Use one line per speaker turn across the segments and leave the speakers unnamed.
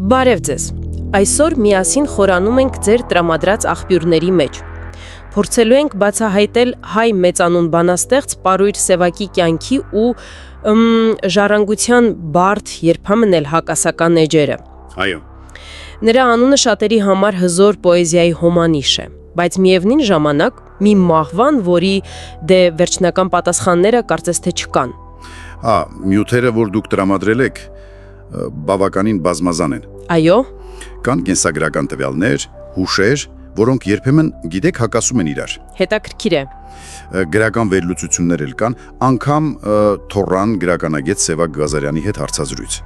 Բարև ձեզ։ Այսօր միասին խորանում ենք ձեր տրամադրած աղբյուրների մեջ։ Փորձելու ենք բացահայտել հայ մեծանուն բանաստեղծ Պարույր Սևակի կյանքի ու ժառանգության բարդ, երբեմն էլ հակասական էջերը։
Այո։
Նրա անունը շատերի համար հզոր պոեզիայի հոմանիշ է, բայց միևնույն ժամանակ մի մահվան, որի վերջնական պատասխանները կարծես թե չկան։
Նյութերը, որ դուք տրամադրել եք, բավականին բազմազան են։
Այո։
Կան կենսագրական տվյալներ, հուշեր, որոնք երբեմն, գիտեք, հակասում են իրար։
Հետաքրքիր է։
Գրական վերլուծություններ էլ կան, անգամ թոռան գրականագետ Սևակ Գազարյանի հետ հարցազրույց։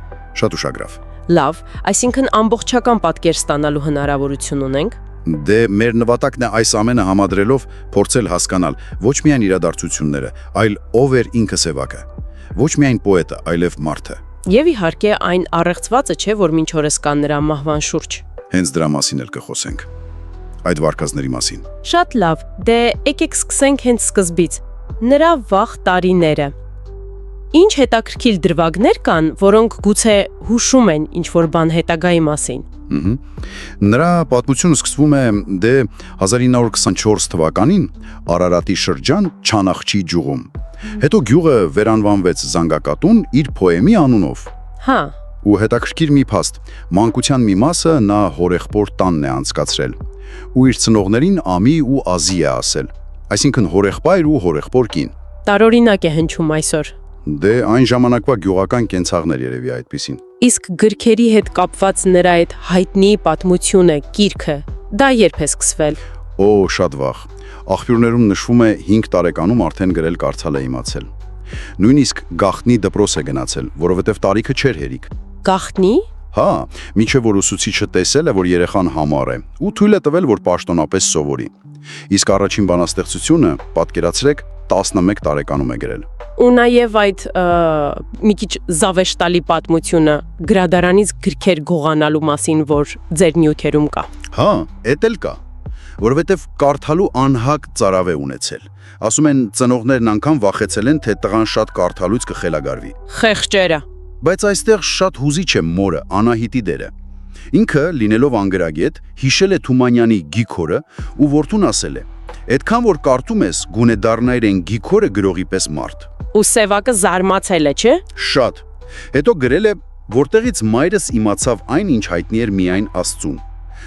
Շատ ուշագրավ։
Լավ, այսինքն ամբողջական պատկեր ստանալու հնարավորություն ունենք։
Դե մեր նվատակն է այս ամենը համադրելով փորձել հասկանալ ոչ միայն իրադարձությունները, այլ ով էր ինքը Սևակը։ Ոչ միայն պոետը, այլև մարդը։
Եվ իհարկե այն առեղծվածը չէ, որ մինչ օրս կան նրա մահվան շուրջ։
Հենց դրա մասին էլ կխոսենք։ Այդ վարկածների մասին։
Շատ լավ, դե եկեք սկսենք հենց սկզբից։ Նրա վաղ տարիները։ Ինչ հետաքրքիր դրվագներ կան, որոնք գուցե հուշում են ինչ-որ բան հետագայի մասին։
Նրա պատմությունը սկսվում է 1924 թվականին Արարատի շրջան Չանախչի գյուղում։ Հետո գյուղը վերանվանվեց Զանգակատուն իր պոեմի անունով։
Հա։
Ու հետաքրքիր մի փաստ, մանկության մի մասը նա հորեղբոր տանն է անցկացրել։ Ու իր ծնողներին Ամի ու Ազի է ասել։ Այսինքն հորեղբայր ու հորեղբոր կին։
Տարօրինակ է հնչում այսօր։
Դե այն ժամանակվա գյուղական կենցաղներ երևի այդպիսին։
Իսկ գրքերի հետ կապված նրա այդ հայտնի պատմությունը, գիրքը, դա երբ է սկսվել։
Շատ վաղ։ Աղբյուրներում նշվում է 5 տարեկանում արդեն գրել կարդալ է իմացել։ Նույնիսկ գաղտնի դպրոս է գնացել, որովհետև տարիքը չէր հերիք։
Գաղտնի։
Հա, մինչև որ ուսուցիչը տեսել է, որ երեխան համառ է, ու թույլ է տվել, որ պաշտոնապես սովորի։ Իսկ առաջին բանաստեղծությունը, պատկերացրեք, 11 տարեկանում է գրել։
Ու նաև այդ մի քիչ զավեշտալի պատմությունը գրադարանից գրքեր գողանալու մասին, որ ձեր նյութերում կա։
Հա, էդ էլ կա, որովհետև կարդալու անհակ ծարավ է ունեցել։ Ասում են ծնողներն անգամ վախեցել են, թե տղան շատ կարդալուց կխելագարվի։
Խեղճերը։
Բայց այստեղ շատ հուզիչ է մորը, Անահիտի դերը։ Ինքը, լինելով անգրագետ, հիշել է Թումանյանի Գիքորը ու որդուն ասել է. «Այդքան որ կարդում ես, գունե դառնայր են Գիքորը գրողի պես մարդ»։
Ու Սևակը զարմացել է, չէ՞։
Շատ։ Հետո գրել է, որտեղից մայրս իմացավ այն, ինչ հայտնի էր միայն Աստծուն։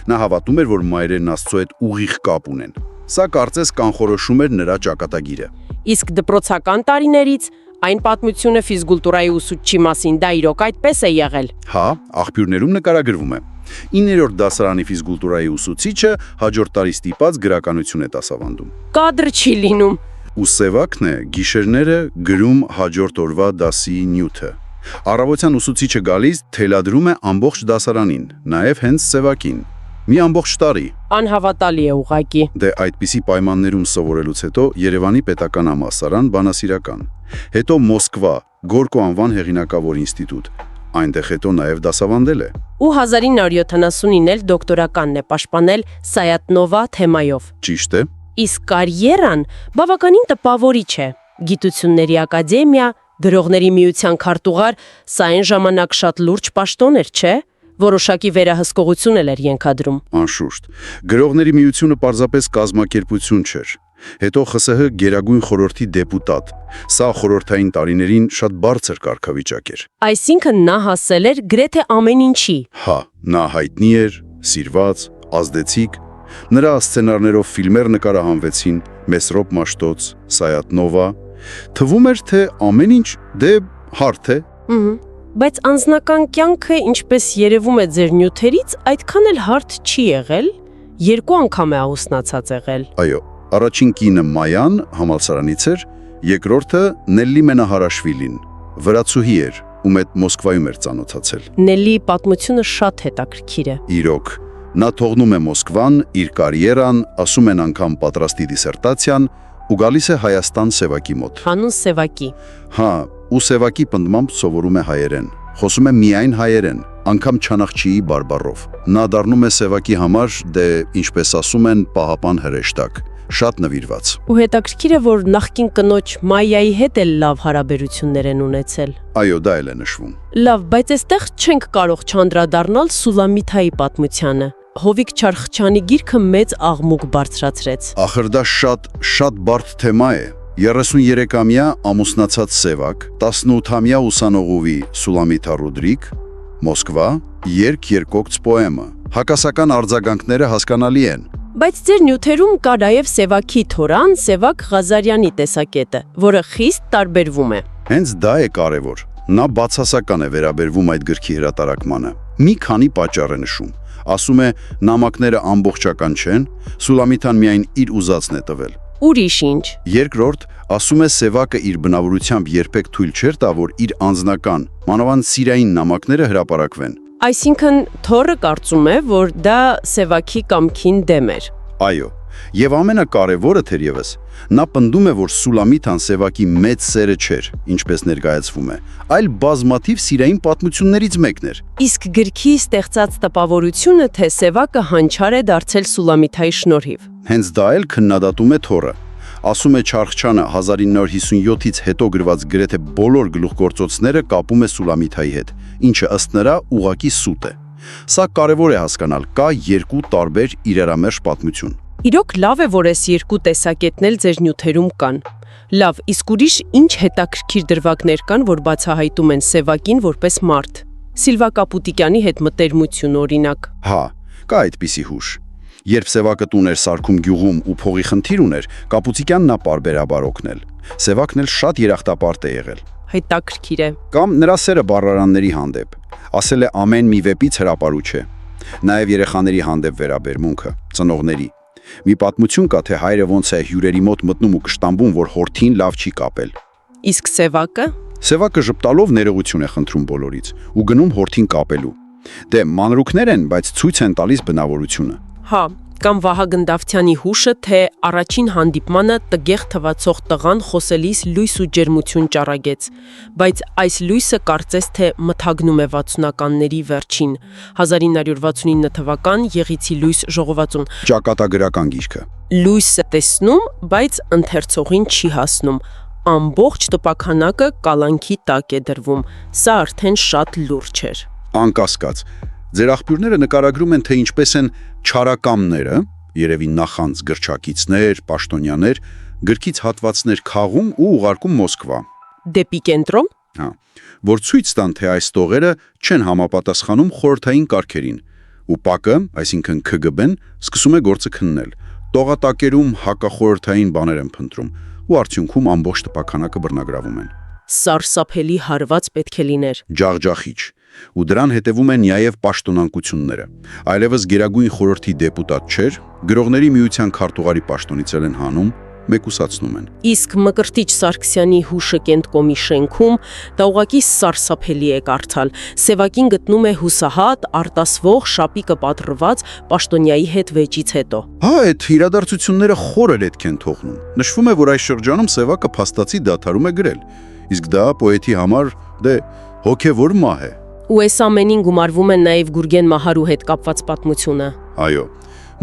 Նա հավատում էր, որ մայրերն Աստծո հետ ուղիղ կապ ունեն։ Սա կարծես կանխորոշում էր նրա ճակատագիրը։
Իսկ դպրոցական տարիներից այն պատմությունը ֆիզկուլտուրայի ուսուցչի մասին դա իրոք այդպես է եղել։
Հա, աղբյուրներում նկարագրվում է։ 9-րդ դասարանի ֆիզկուլտուրայի ուսուցիչը հաջորդ տարի ստիպած գրականություն է դասավանդում։
Կադրը չի լինում։
Ու Սևակն է գիշերները գրում հաջորդ օրվա դասի նյութը։ Առավոտյան ուսուցիչը գալիս թելադրում է ամբողջ դասարանին, նաև հենց Սևակին։ Մի ամբողջ տարի։
Անհավատալի է ուղղակի։
Դե այդպիսի պայմաններում սովորելուց հետո Երևանի պետական համալսարան բանասիրական, հետո Մոսկվա, Գորկո անվան հեղինակավոր ինստիտուտ, այնտեղ հետո նաև դասավանդել է։
Ու 1979-ին էլ դոկտորականն է պաշտպանել Սայատնովա թեմայով։
Ճիշտ է։
Իսկ կարիերան բավականին տպավորիչ է։ Գիտությունների ակադեմիա, գրողների միության քարտուղար, սա այն ժամանակ շատ լուրջ պաշտոն էր, չէ՞։ Որոշակի վերահսկողություն էր ենթադրում։
Անշուշտ։ Գրողների միությունը պարզապես կազմակերպություն չէր։ Հետո ԽՍՀ Գերագույն խորհրդի դեպուտատ։ Սա խորհրդային տարիներին շատ բարձր կարգավիճակ էր։
Այսինքն նա հասել էր գրեթե ամեն ինչի։
Հա, նա հայտնի էր, սիրված, ազդեցիկ։ Նրա սցենարներով ֆիլմեր նկարահանվեցին Մեսրոպ Մաշտոց, Սայատնովա։ Թվում էր, թե ամեն ինչ հարթ է։
Բայց անձնական կյանքը, ինչպես երևում է ձեր նյութերից, այդքան էլ հարթ չի եղել, 2 անգամ է ամուսնացած եղել։
Այո, առաջին կինը Մայան համալսարանից էր, երկրորդը Նելլի Մենահարաշվիլին, վրացուհի էր, ում հետ Մոսկվայում էր ծանոթացել։
Նելլի պատմությունը շատ հետաքրքիր է։
Իրոք, նա թողնում է Մոսկվան, իր կարիերան, ասում են անգամ պատրաստի դիսերտացիան ու գալիս է Հայաստան Սևակի մոտ։
Հանուն Սևակի։
Հա, ու Սևակի պնդմամբ սովորում է հայերեն, խոսում է միայն հայերեն, անգամ Չանախչիի բարբառով։ Նա դառնում է Սևակի համար, ինչպես ասում են, պահապան հրեշտակ, շատ նվիրված։
Ու հետաքրքիր է, որ նախկին կնոջ Մայայի հետ էլ լավ հարաբերություններ են ունեցել։
Այո, դա էլ է նշվում։
Լավ, բայց այստեղ չենք կարող չանդրադառնալ Սուլամիթայի պատմությանը։ Հովիկ Չարխչյանի գիրքը մեծ աղմուկ բարձրացրեց։
Ախր դա շատ բարդ թեմա է։ 33-ամյա ամուսնացած Սևակ, 18-ամյա ուսանողուհի Սուլամիթա Ռոդրիկ, Մոսկվա, երկոքց պոեմը։ Հակասական արձագանքները հասկանալի են։
Բայց ձեր նյութերում կա նաև Սևաքի Թորան, Սևակ Ղազարյանի տեսակետը, որը խիստ տարբերվում է։
Հենց դա է կարևոր։ Նա բացասական է վերաբերվում այդ գրքի հրատարակմանը։ Մի քանի պատճառ է նշում։ Ասում է, նամակները ամբողջական չեն, Սուլամիթան միայն իր ուզածն է տվել։
Ուրիշ ինչ։
Երկրորդ, ասում է Սևակը իր բնավորությամբ երբեք թույլ չէր տա, որ իր անձնական, մանավանդ սիրային նամակները հրապարակվեն։
Այսինքն Թորը կարծում է, որ դա Սևաքի կամքին դեմ էր։
Այո, եւ ամենակարևորը թերևս, նա պնդում է, որ Սուլամիթան Սևակի մեծ սերը չէր, ինչպես ներկայացվում է, այլ բազմաթիվ սիրային պատմություններից մեկն էր։
Իսկ գրքի ստեղծած տպավորությունը, թե Սևակը հանճար է դարձել Սուլամիթայի շնորհիվ։
Հենց դա էլ քննադատում է Թորը։ Ասում է Չարխչյանը 1957-ից հետո գրված գրեթե բոլոր գլուխգործոցները կապում է Սուլամիթայի հետ, ինչը ըստ նրա ուղղակի սուտ է։ Սա կարևոր է հասկանալ, կա երկու տարբեր իրարամերժ պատմություն։
Իրոք լավ է, որ այս երկու տեսակետն էլ ձեր նյութերում կան։ Լավ, իսկ ուրիշ ինչ հետաքրքիր դրվագներ կան, որ բացահայտում են Սևակին որպես մարդ։ Սիլվա Կապուտիկյանի հետ մտերմություն օրինակ։
Հա, կա այդպիսի հուշ։ Երբ Սևակը տուն էր սարքում գյուղում ու փողի խնդիր ուներ, Կապուտիկյանն նա պարբերաբար օգնել։ Սևակն էլ շատ երախտապարտ է եղել։
Հետաքրքիր է։
Կամ նրա սերը բառարանների հանդեպ։ Ասել է ամեն մի վեպից հրապարուչ է։ Նաև երեխաների հանդեպ վերաբերմունքը, ծնողների։ Մի պատմություն կա, թե հայրը ոնց է հյուրերի մոտ մտնում ու կշտամբում, որ հորթին լավ չի կապել։
Իսկ Սևակը։
Սևակը ժպտալով ներողություն է խնդրում բոլորից ու գնում հորթին կապելու։ Դե մանրուքներ են, բայց ցույց են տալիս բնավորությունը։
Հա, կամ Վահագն Դավթյանի հուշը, թե առաջին հանդիպմանը տգեղ թվացող տղան խոսելիս լույս ու ջերմություն ճառագեց, բայց այս լույսը կարծես թե մթագնում է 60-ականների վերջին, 1969 թվական Եղիցի լույս ժողովածուն։
Ճակատագրական գիրքը։
Լույսը տեսնում, բայց ընթերցողին չի հասնում։ Ամբողջ տպաքանակը կալանքի տակ է դրվում։ Սա արդեն շատ լուրջ էր։
Անկասկած։ Ձեր աղբյուրները նկարագրում են, թե ինչպես են չարակամները, երևի նախանց գրչակիցներ, պաշտոնյաներ, գրքից հատվածներ քաղում ու ուղարկում Մոսկվա։
Դեպի կենտրոն։
Հա, որ ցույց տան, թե այս տողերը չեն համապատասխանում խորհրդային կարգերին, ու ՊԱԿ-ը, այսինքն ՔԳԲ-ն, սկսում է գործը քննել։ Տողատակերում հակախորհրդային բաներ են փնտրում, ու արդյունքում ամբողջ տպաքանակը բռնագրավում են։
Սարսափելի հարված պետք է լիներ։
Ջախջախիչ։ Ու դրան հետևում են նաև պաշտոնանկությունները։ Այլևս Գերագույն խորհրդի դեպուտատ չէր, գրողների միության քարտուղարի պաշտոնից են հանում, մեկուսացնում են։
Իսկ Մկրտիչ Սարգսյանի հուշը Կենտկոմի շենքում դա ուղղակի սարսափելի է կարդալ։ Սևակին գտնում է հուսահատ, արտասվող, շապիկը պատռված պաշտոնյայի հետ վեճից հետո։
Հա, այդ իրադարձությունները խորը լետք են թողնում։ Նշվում է, որ այս շրջանում Սևակը փաստացի դադարում է գրել, իսկ դա պոետի համար դե հոգևոր մահ է։
Ու այս ամենին գումարվում է նաև Գուրգեն Մահարու հետ կապված պատմությունը։
Այո։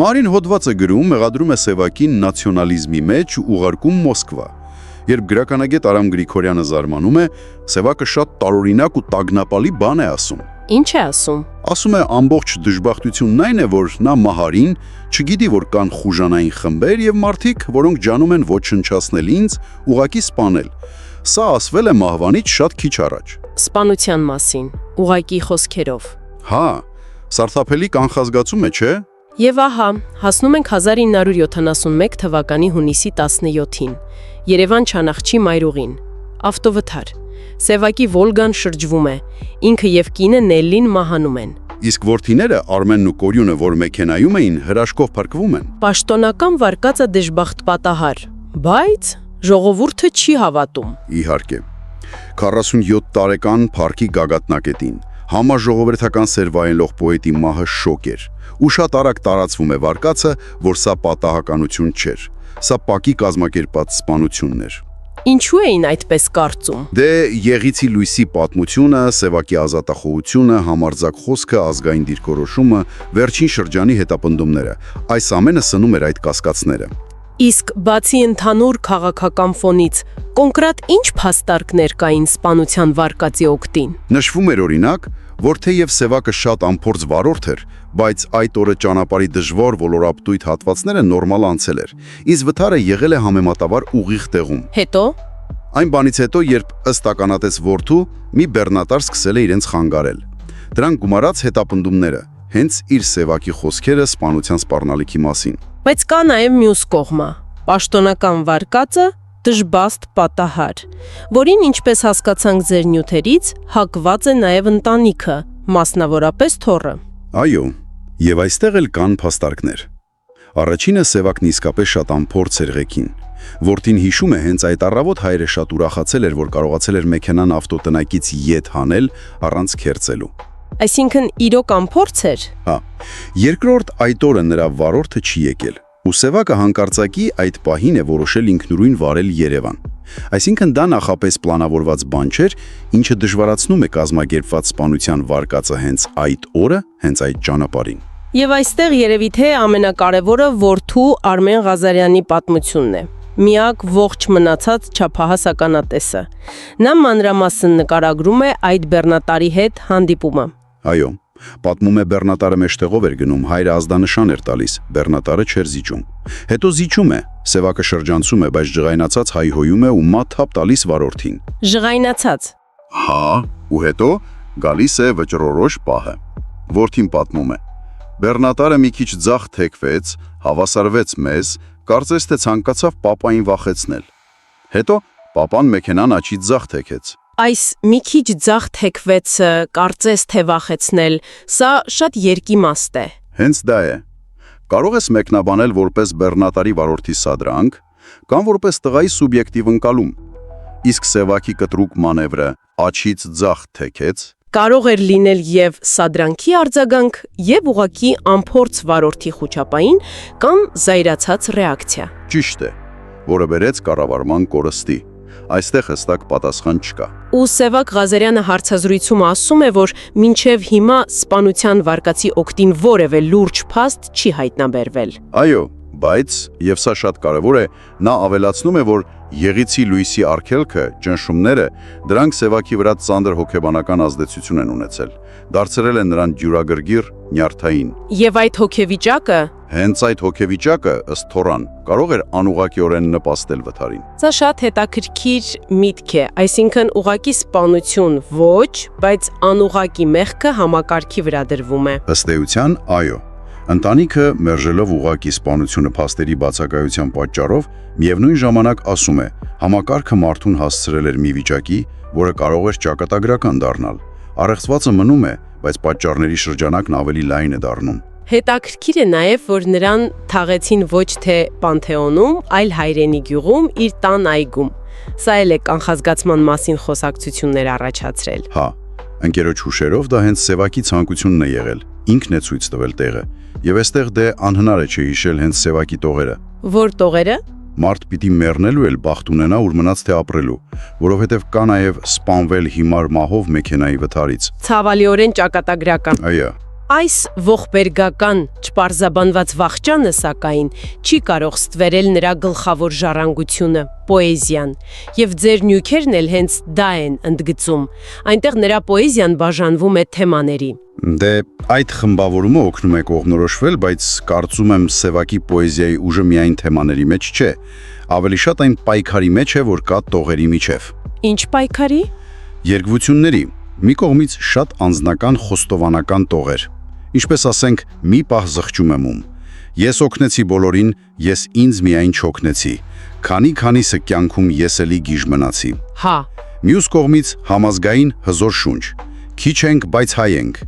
Մարին հոդվածը գրում մեղադրում է Սևակին նացիոնալիզմի մեջ ու ուղարկում Մոսկվա։ Երբ գրականագետ Արամ Գրիգորյանը զարմանում է, Սևակը շատ տարօրինակ ու տագնապալի բան է ասում։
Ինչ է ասում։
Ասում է ամբողջ դժբախտությունն այն է, որ նա Մահարին չգիտի, որ կան խուժանային խմբեր եւ մարդիկ, որոնք ջանում են ոչնչացնել ինձ, ուղակի սպանել։ Սա ասվել է մահվանից շատ քիչ առաջ։
Սպանության մասին, ուղակի խոսքերով։
Հա, սարսափելի կանխազգացում է, չէ՞։
Եվ ահա, հասնում ենք 1971 թվականի հունիսի 17-ին։ Երևան Չանախչի մայրուղին։ Ավտովթար։ Սևակի Վոլգան շրջվում է։ Ինքը եւ կինը Նելլին մահանում են։
Իսկ որդիները Արմենն ու Կորյունը, որ մեքենայում էին, հրաշքով փրկվում են։
Պաշտոնական վարկածը դժբախտ պատահար, բայց ժողովուրդը չի հավատում։
Իհարկե։ 47 տարեկան Փարքի գագաթնակետին համաժողովրդական սեր վայելող պոետի մահը շոկ էր։ Ու շատ արագ տարածվում է վարկածը, որ սա պատահականություն չէր։ Սա ՊԱԿ-ի կազմակերպած սպանությունն էր։
Ինչու էին այդպես կարծում։
Դե Եղիցի լույսի պատմությունը, Սևակի ազատախոհությունը, համարձակ խոսքը, ազգային դիրքորոշումը, վերջին շրջանի հետապնդումները, այս ամենը սնում էր այդ կասկածները։
Իսկ բացի ընդհանուր քաղաքական ֆոնից, կոնկրետ ինչ փաստարկներ կային սպանության վարկածի օգտին։
Նշվում էր օրինակ, որ թեև Սևակը շատ անփորձ վարորդ էր, բայց այդ օրը ճանապարհի դժվար ոլորապտույտ հատվածները նորմալ անցել էր, իսկ վթարը եղել է համեմատաբար ուղիղ տեղում։
Հետո
Այն բանից հետո, երբ ըստ ականատես որդու մի բեռնատար սկսել է իրենց խանգարել։ Դրանք գումարած հետապնդումները, հենց իր Սևակի խոսքերը սպանության սպառնալիքի մասին։
Բայց կա նաև մյուս կողմը՝ պաշտոնական վարկածը դժբաստ պատահար, որին ինչպես հասկացանք ձեր նյութերից, հակված է նաև ընտանիքը, մասնավորապես թոռը։
Այո, եւ այստեղ էլ կան փաստարկներ։ Առաջինը Սևակն իսկապես շատ անփորձ էր ղեկին։ Որդին հիշում է, հենց այդ առավոտ հայրը շատ ուրախացել էր, որ կարողացել էր մեքենան ավտոտնակից ետ հանել առանց քերծելու։
Այսինքն իրոք անփորձ էր։
Հա, երկրորդ այդ օրը նրա վարորդը չի եկել։ Ու Սևակը հանկարծակի այդ պահին է որոշել ինքնուրույն վարել Երևան։ Այսինքն դա նախապես պլանավորված բան չէր, ինչը դժվարացնում է կազմակերպված սպանության վարկածը հենց այդ օրը, հենց այդ ճանապարհին։
Եվ այստեղ երևի թե ամենակարևորը որդու Արմեն Ղազարյանի պատմությունն է։ Միակ ողջ մնացած չափահաս ականատեսը։ Նա մանրամասն նկարագրում է այդ բեռնատարի հետ հանդիպումը։
Այո, պատմում է բեռնատարը մեջտեղով էր գնում, հայրը ազդանշան էր տալիս, բեռնատարը չէր զիջում։ Հետո զիջում է, Սևակը շրջանցում է, բայց ջղայնացած հայհոյում է ու մաթափ տալիս վարորդին։
Ջղայնացած։
Հա, ու հետո գալիս է վճռորոշ պահը։ Որդին պատմում է. Բեռնատարը մի քիչ ձախ թեքվեց, հավասարվեց մեզ, կարծես թե ցանկացավ պապային վախեցնել։ Հետո պապան մեքենան աչից ձախ թեքեց։
Այս մի քիչ ձախ թեքվեցը, կարծես թե վախեցնել, սա շատ երկիմաստ է։
Հենց դա է։ Կարող ես մեկնաբանել որպես բեռնատարի վարորդի սադրանք, կամ որպես տղայի սուբյեկտիվ ընկալում։ Իսկ Սևակի կտրուկ մանևրը աչից ձախ թեքեց։
Կարող էր լինել եւ սադրանքի արձագանք, եւ ուղղակի անփորձ վարորդի խոչապային կամ զայրացած ռեակցիա։
Ճիշտ է, որը բերեց կառավարման կորստի։ Այստեղ հստակ պատասխան չկա։
Ու Սևակ Ղազարյանը հարցազրույցում ասում է, որ մինչև հիմա սպանության վարկածի օգտին որևէ լուրջ փաստ չի հայտնաբերվել։
Այո, բայց, եւ սա շատ կարևոր է, նա ավելացնում է, որ Եղիցի Լուիսի արգելքը, ճնշումները, դրանք Սևակի վրա ծանր հոգեբանական ազդեցություն են ունեցել, դարձրել են նրան դյուրագրգիռ, նյարդային։
Եվ այդ հոգեվիճակը,
հենց այդ հոգեվիճակը, ըստ Թորան, կարող էր անուղղակիորեն նպաստել վթարին։
սա շատ հետաքրքիր միտք է, այսինքն ուղղակի սպանություն ոչ, բայց անուղղակի մեղքը համակարգի վրա դրվում է։
Ըստ էության, այո։ Ընտանիքը մերժելով ուղղակի սպանությունը փաստերի բացակայության պատճառով, միևնույն ժամանակ ասում է, համակարգը մարդուն հասցրել էր մի վիճակի, որը կարող էր ճակատագրական դառնալ։ Առեղծվածը մնում է, բայց պատճառների շրջանակն ավելի լայն է դառնում։
Հետաքրքիր է նաև, որ նրան թաղեցին ոչ թե Պանթեոնում, այլ հայրենի գյուղում, իր տան այգում։ Սա էլ է կանխազգացման մասին խոսակցություններ առաջացրել։
Հա, ընկերոջ հուշերով դա հենց Սևակի ցանկությունն է եղել։ Ինքն է ցույց տվել տեղը։ Եվ այստեղ դե անհնար է չհիշել հենց Սևակի տողերը։
Որ տողերը։
Մարդ պիտի մեռնելու էլ բախտ ունենա, ուր մնաց թե ապրելու, որովհետև կա նաև սպանվել հիմար մահով մեքենայի վթարից։
Ցավալիորեն ճակատագրական։
Այո։
Այս ողբերգական չպարզաբանված վախճանը, սակայն, չի կարող ստվերել նրա գլխավոր ժառանգությունը՝ պոեզիան, եւ ձեր նյութերն էլ հենց դա են ընդգծում։ Այնտեղ նրա պոեզիան բաժանվում է թեմաների։
Դե այդ խմբավորումը օգնում է կողմնորոշվել, բայց կարծում եմ Սևակի պոեզիայի ուժը միայն թեմաների մեջ չէ, ավելի շատ այն պայքարի մեջ է, որ կա տողերի միջև։
Ինչ պայքարի։
Երկվությունների, մի կողմից շատ անձնական խոստովանական տողեր։ Ինչպես ասենք, մի պահ զղջում եմ ում։ Ես օգնեցի բոլորին, ես ինձ միայն չօգնեցի։ Քանիսը կյանքում ես էլի գիժ մնացի։
Հա։
Մյուս կողմից համազգային հզոր շունչ։ Քիչ ենք, բայց հայ ենք։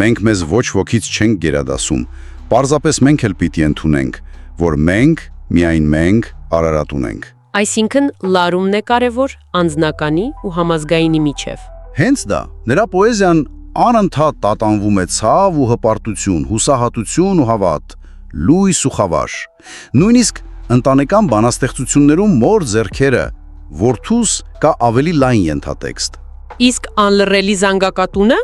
Մենք մեզ ոչ ոքից չենք գերադասում։ Պարզապես մենք էլ պիտի ընդունենք, որ մենք, միայն մենք Արարատ ունենք։
Այսինքն լարումն է կարևոր անձնականի ու համազգայինի միջև։
Հենց դա, նրա պոեզիան անընդհատ տատանվում է ցավ ու հպարտություն, հուսահատություն ու հավատ, լույս ու խավար։ Նույնիսկ ընտանեկան բանաստեղծություններում մոր ձեռքերը, որդուս կա ավելի լայն ենթատեքստ։
Իսկ անլռելի զանգակատունը։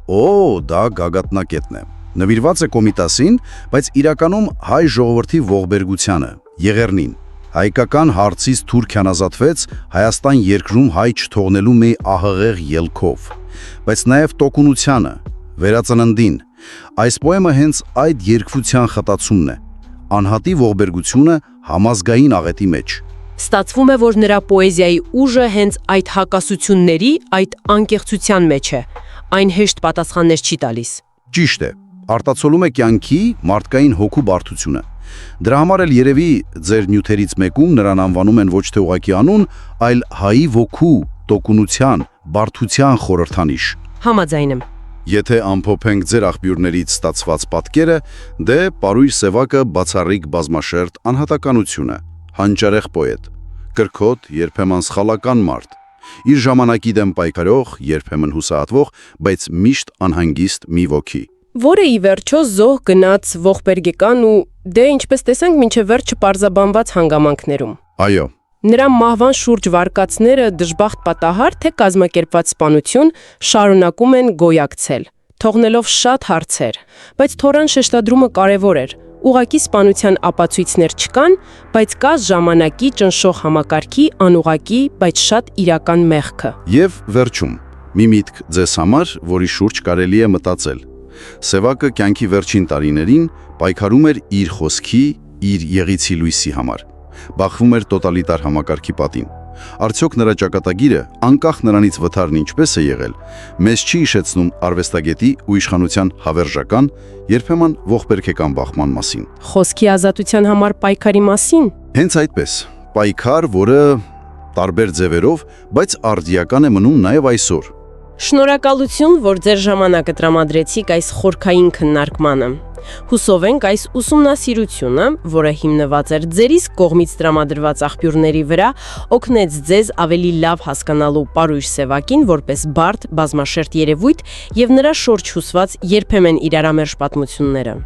Օ, դա գագաթնակետն է։ Նվիրված է Կոմիտասին, բայց իրականում հայ ժողովրդի ողբերգությանը, Եղեռնին։ Հայկական հարցից Թուրքիան ազատվեց Հայաստան երկրում հայ չթողնելու մի ահղեղ ելքով, բայց նաև տոկունությանը, վերածննդին։ Այս պոեմը հենց այդ երկվության խտացումն է, անհատի ողբերգությունը համազգային աղետի մեջ։
Ստացվում է, որ նրա պոեզիայի ուժը հենց այդ հակասությունների, այդ անկեղծության մեջ է։ Այն հեշտ պատասխաններ չի տալիս։
Ճիշտ է, արտացոլում է կյանքի մարդկային հոգու բարդությունը։ Դրա համար էլ երևի ձեր նյութերից մեկում նրան անվանում են ոչ թե ուղղակի անուն, այլ հայի ոգու, տոկունության, բարդության խորհրդանիշ։
Համաձայն եմ։
Եթե ամփոփենք ձեր աղբյուրներից ստացված պատկերը, դե Պարույր Սևակը բացառիկ բազմաշերտ անհատականություն է, հանճարեղ պոետ, կրքոտ, երբեմն սխալական մարդ, իր ժամանակի դեմ պայքարող, երբեմն հուսահատվող, բայց միշտ անհանգիստ մի ոգի։
Որը ի վերջո զոհ գնաց ողբերգական ու դե ինչպես տեսանք մինչև վերջ չպարզաբանված հանգամանքներում։
Այո,
Նրա մահվան շուրջ վարկածները դժբախտ պատահար թե կազմակերպված սպանություն շարունակում են գոյակցել, թողնելով շատ հարցեր, բայց Թորան շեշտադրումը կարևոր էր։ Ուղղակի սպանության ապացույցներ չկան, բայց կա ժամանակի ճնշող համակարգի անուղղակի, բայց շատ իրական մեղքը։
եւ վերջում, մի միտք ձեզ համար, որի շուրջ կարելի է մտածել։ Սևակը կյանքի վերջին տարիներին պայքարում էր իր խոսքի, իր եղիցի լույսի համար։ Բախվում էր տոտալիտար համակարգի պատին։ Արդյոք նրա ճակատագիրը, անկախ նրանից վթարն ինչպես է եղել, մեզ չի հիշեցնում արվեստագետի ու իշխանության հավերժական, երբեմն ողբերգական բախման մասին։
Խոսքի ազատության համար պայքարի մասին։
Հենց այդպես, պայքար, որը տարբեր ձևերով, բայց արդիական է մնում նաև այսօր։
Շնորհակալություն, որ ձեր ժամանակը տրամադրեցիք այս խորքային քննարկմանը։ Հուսով ենք այս ուսումնասիրությունը, որը հիմնված էր ձերիս կողմից տրամադրված աղբյուրների վրա, օգնեց ձեզ ավելի լավ հասկանալու Պարույր Սևակին որպես բարդ, բազմաշերտ երևույթ եւ նրա շուրջ հյուսված երբեմն իրարամերժ պատմությունները։